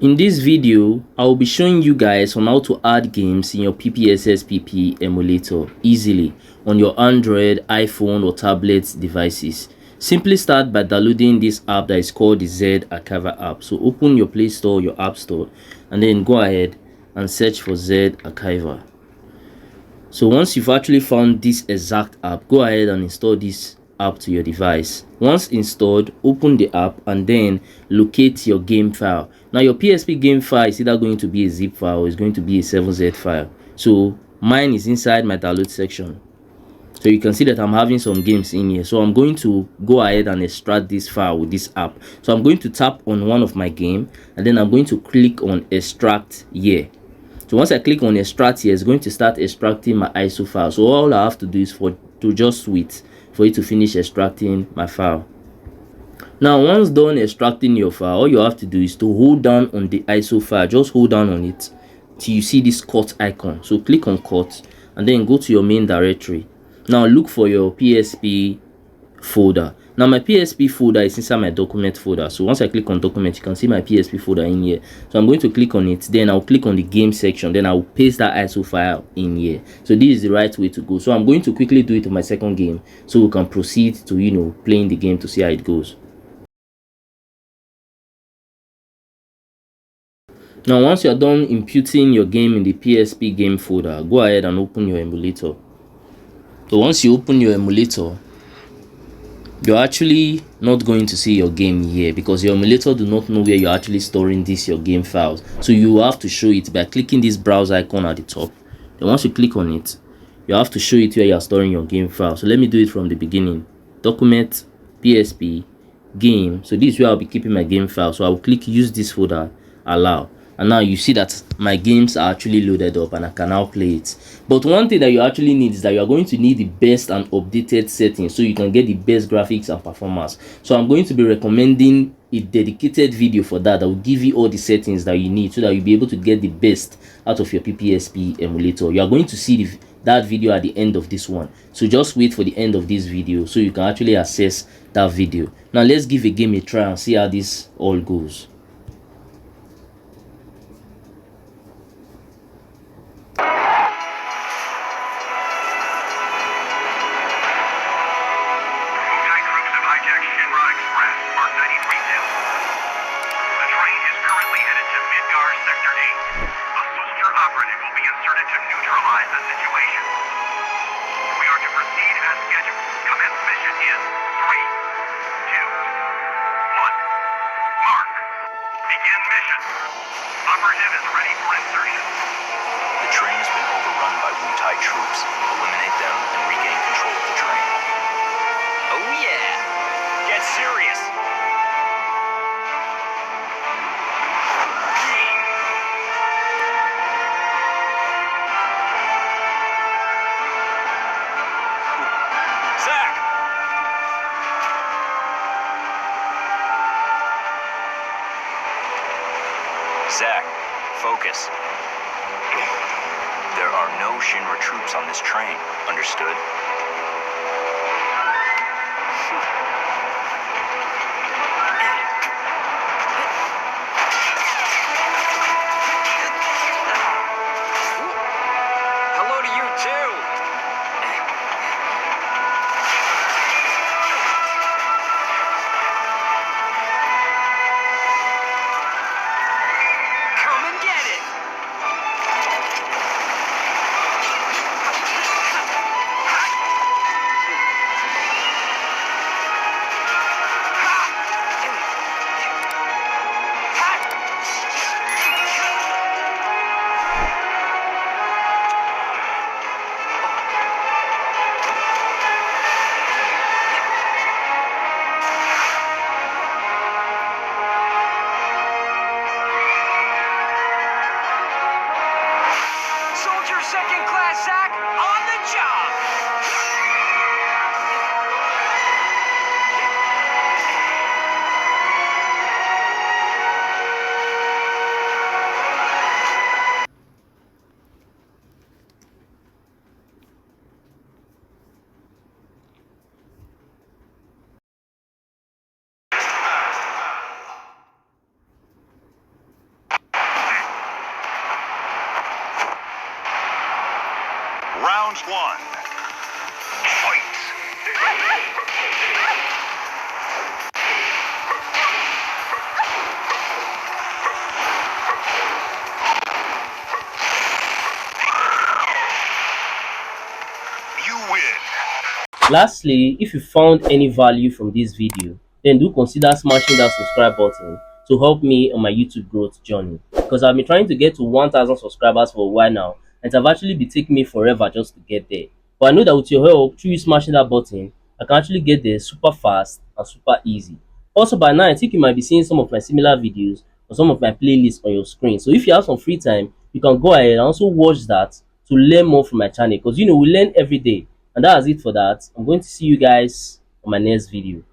In this video, I will be showing you guys on how to add games in your PPSSPP emulator easily on your Android, iPhone or tablet devices. Simply start by downloading this app that is called the Z Archiver app. So open your Play Store, your App Store, and then go ahead and search for Z Archiver. So once you've actually found this exact app, go ahead and install this app to your device. Once installed, open the app and then locate your game file. Now your PSP game file is either going to be a zip file or it's going to be a 7Z file. So mine is inside my download section. So you can see that I'm having some games in here. So I'm going to go ahead and extract this file with this app. So I'm going to tap on one of my game and then I'm going to click on extract here. So once I click on extract here, it's going to start extracting my ISO file. So all I have to do is to just wait for it to finish extracting my file. Now once done extracting your file, all you have to do is to hold down on the ISO file. Just hold down on it till you see this cut icon. So click on cut and then go to your main directory. Now look for your PSP folder. Now my PSP folder is inside my document folder. So once I click on document, you can see my PSP folder in here. So I'm going to click on it, then I'll click on the game section, then I'll paste that ISO file in here. So this is the right way to go. So I'm going to quickly do it on my second game so we can proceed to playing the game to see how it goes. Now once you're done imputing your game in the PSP game folder, go ahead and open your emulator. So once you open your emulator, you're actually not going to see your game here because your emulator do not know where you're actually storing your game files. So you have to show it by clicking this browse icon at the top. Then once you click on it, you have to show it where you're storing your game file. So let me do it from the beginning. Document, PSP, game. So this is where I'll be keeping my game file. So I will click use this folder, allow. And now you see that my games are actually loaded up and I can now play it. But one thing that you actually need is that you are going to need the best and updated settings so you can get the best graphics and performance. So I'm going to be recommending a dedicated video for that will give you all the settings that you need so that you'll be able to get the best out of your PPSP emulator. You are going to see that video at the end of this one. So just wait for the end of this video so you can actually access that video. Now let's give a game a try and see how this all goes. Operative is ready for insertion. The train has been overrun by Wu-Tai troops. Eliminate them and regain control of the train. Oh yeah! Get serious! Zach! Zach, focus. There are no Shinra troops on this train. Understood? Hello to you too. Round one. Fight. You win. Lastly, if you found any value from this video, then do consider smashing that subscribe button to help me on my YouTube growth journey, because I've been trying to get to 1000 subscribers for a while now, and it have actually been taking me forever just to get there. But I know that with your help, through you smashing that button, I can actually get there super fast and super easy. Also, by now I think you might be seeing some of my similar videos or some of my playlists on your screen. So if you have some free time, you can go ahead and also watch that to learn more from my channel, because we learn every day. And that's it for that. I'm going to see you guys on my next video.